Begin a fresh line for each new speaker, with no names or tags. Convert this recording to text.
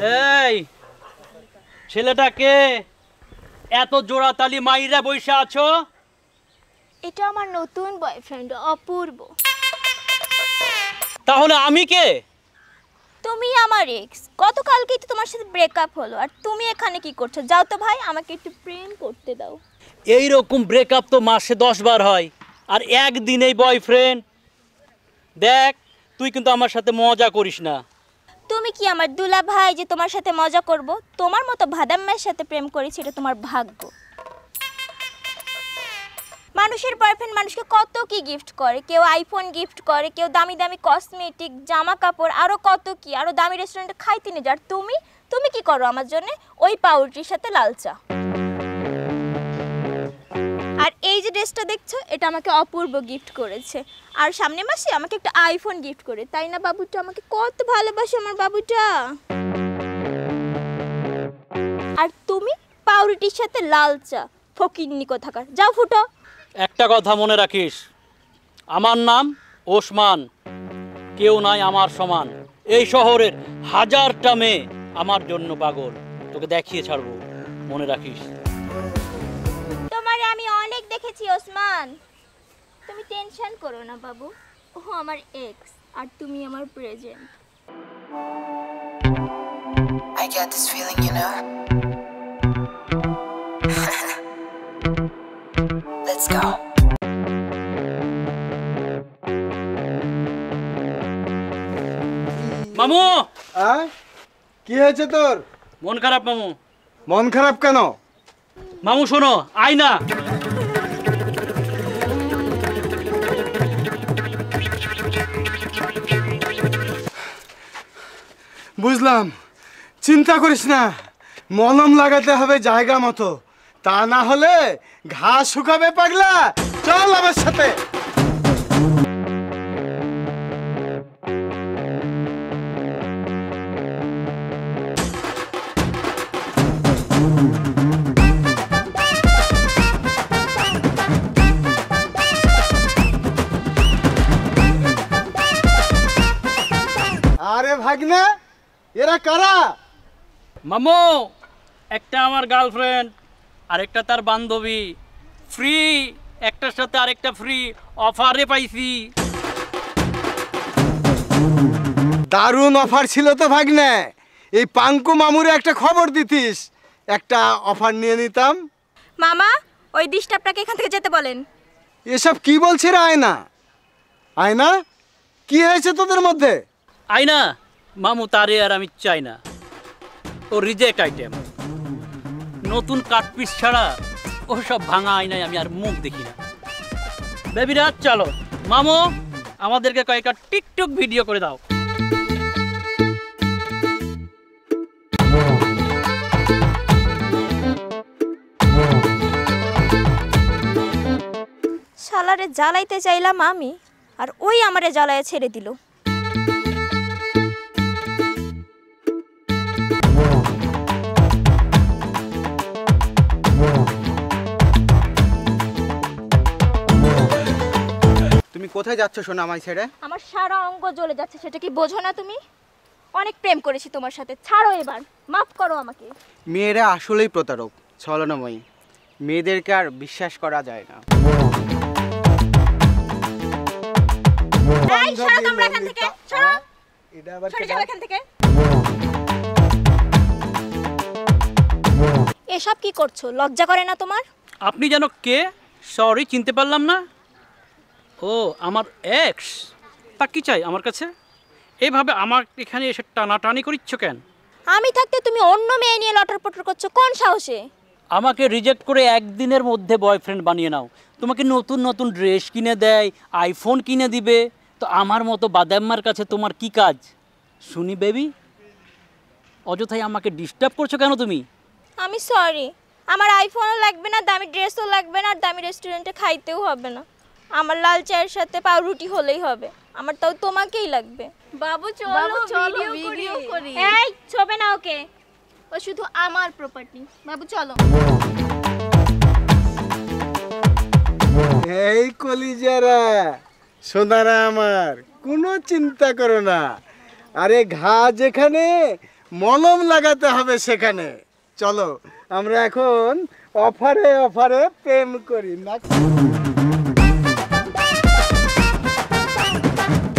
এই ছেলেটাকে এত জোড়াতালি মাইরা বইসা আছো?
এটা আমার নতুন বয়ফ্রেন্ড অপূর্ব।
তাহলে আমি কে?
তুমি আমার এক্স। গতকালকেই তো তোমার সাথে ব্রেকআপ হলো, আর তুমি এখানে কি করছো? যাও তো ভাই, আমাকে একটু প্রেম করতে দাও।
এই রকম ব্রেকআপ তো মাসে 10 বার হয়, আর একদিনেই বয়ফ্রেন্ড। দেখ, তুই কিন্তু আমার সাথে মজা করিস না।
তুমি কি আমার দুলা ভাই যে তোমার সাথে মজা করব? তোমার মতো ভাদাম্মের সাথে প্রেম করেছি, এটা তোমার ভাগ্য। মানুষের বয়ফ্রেন্ড মানুষকে কত কি গিফট করে, কেউ আইফোন গিফট করে, কেউ দামি দামি কসমেটিক, জামা কাপড়, আরো কত কি, আরো দামি রেস্টুরেন্টে খাইতে নিয়ে যার। তুমি কি করো আমার জন্য? ওই পাউরুটির সাথে লাল চা। আর এই যে ড্রেসটা দেখছো, এটা আমাকে অপূর্ব গিফট করেছে, আর সামনের মাসে আমাকে একটা আইফোন গিফট করে। তাই না বাবুটা? আমাকে কত ভালোবাসে আমার বাবুটা। আর তুমি পাউরুটির সাথে লাল চা, ফকিন্নি কোথাকার। যাও ফুটো।
একটা কথা মনে রাখিস, আমার নাম ওসমান, কেউ নাই আমার সমান। এই শহরের হাজারটা মেয়ে আমার জন্য পাগল, তোকে দেখিয়ে ছাড়বো, মনে রাখিস।
তোমারে আমি অনেক দেখেছি ওসমান, তুমি টেনশন করো না বাবু। ও আমার এক্স, আর তুমি আমার present.
I get this feeling, you know. Let's go.
মামু,
কি হয়েছে তোর?
মন খারাপ মামু।
মন খারাপ কেন?
মামু শোনো, আয় না।
বুঝলাম, চিন্তা করিস না, মলম লাগাতে হবে জায়গা মতো, তা না হলে ঘাস শুকাবে পাগলা। চল আমার সাথে। আরে ভাগনা, এরা কারা?
মামু, একটা আমার গার্লফ্রেন্ড, আরেকটা তার বান্ধবী। ফ্রি, একটার সাথে আরেকটা ফ্রি অফারে পাইছি।
দারুণ অফার ছিল তো ভাগনা। এই পাঙ্কু মামুরে একটা খবর দিতিস, একটা অফার নিয়ে নিতাম।
মামা, ওই ডিশটা আপনাকে এখান থেকে যেতে বলেন।
এসব কি বলছে রে আয়না? আয়না, কি হয়েছে তোদের মধ্যে?
আয়না, মামু তারে আর আমি চাই না, ও রিজেক্ট আইটেম। নতুন কাটপিস ছাড়া ও সব ভাঙা আয়নায় আমি আর মুখ দেখি না। বেবিরা চলো, মামু আমাদেরকে কয়েকটা টিকটক ভিডিও করে দাও।
শালারে জ্বালাইতে চাইলাম আমি, আর ওই আমারে জ্বালায় ছেড়ে দিল।
তুমি কোথায় যাচ্ছ সোনা আমায় ছেড়ে?
আমার সারা অঙ্গ জ্বলে যাচ্ছে, সেটা কি বোঝো না তুমি? অনেক প্রেম করেছি তোমার সাথে, ছাড়ো এবার, মাফ করো আমাকে।
মেয়েরা আসলেই প্রতারক, ছলনাময়ী। মেয়েদেরকে আর বিশ্বাস করা যায় না।
এই সরো তোমরা এখান থেকে, সরো।
এটা আবার
সরে যাও এখান থেকে। এসব কি করছো? লজ্জা করে না তোমার?
আপনি যেন কে? সরি, চিনতে পারলাম না। ও আমার এক্স। তা কি চাই আমার কাছে? এইভাবে আমার এখানে এসে টানাটানি করিচ্ছ কেন?
আমি থাকতে তুমি অন্য মেয়ে নিয়ে লটরপটর করছো কোন সাহসে?
আমাকে রিজেক্ট করে একদিনের মধ্যে বয়ফ্রেন্ড বানিয়ে নাও। তোমাকে নতুন নতুন ড্রেস কিনে দেয়, আইফোন কিনে দিবে, তো আমার মতো বাদাম্মার কাছে তোমার কি কাজ শুনি বেবি? অযথাই আমাকে ডিস্টার্ব করছো কেন তুমি?
আমি সরি, আমার আইফোনও লাগবে না, দামি ড্রেসও লাগবে না, আর দামি রেস্টুরেন্টে খাইতেও হবে না। আমার লাল চায়ের সাথে পাউরুটি হলেই হবে। আমার তাও তোমাকেই লাগবে। বাবু চলো ভিডিও করি। এই ছবে না ওকে, ও শুধু আমার প্রপার্টি। বাবু চলো।
এই কলিজারা, সোনারা আমার, কোনো চিন্তা করো না। আরে ঘা যেখানে মলম লাগাতে হবে সেখানে। চলো আমরা এখন অফারে অফারে প্রেম করি না।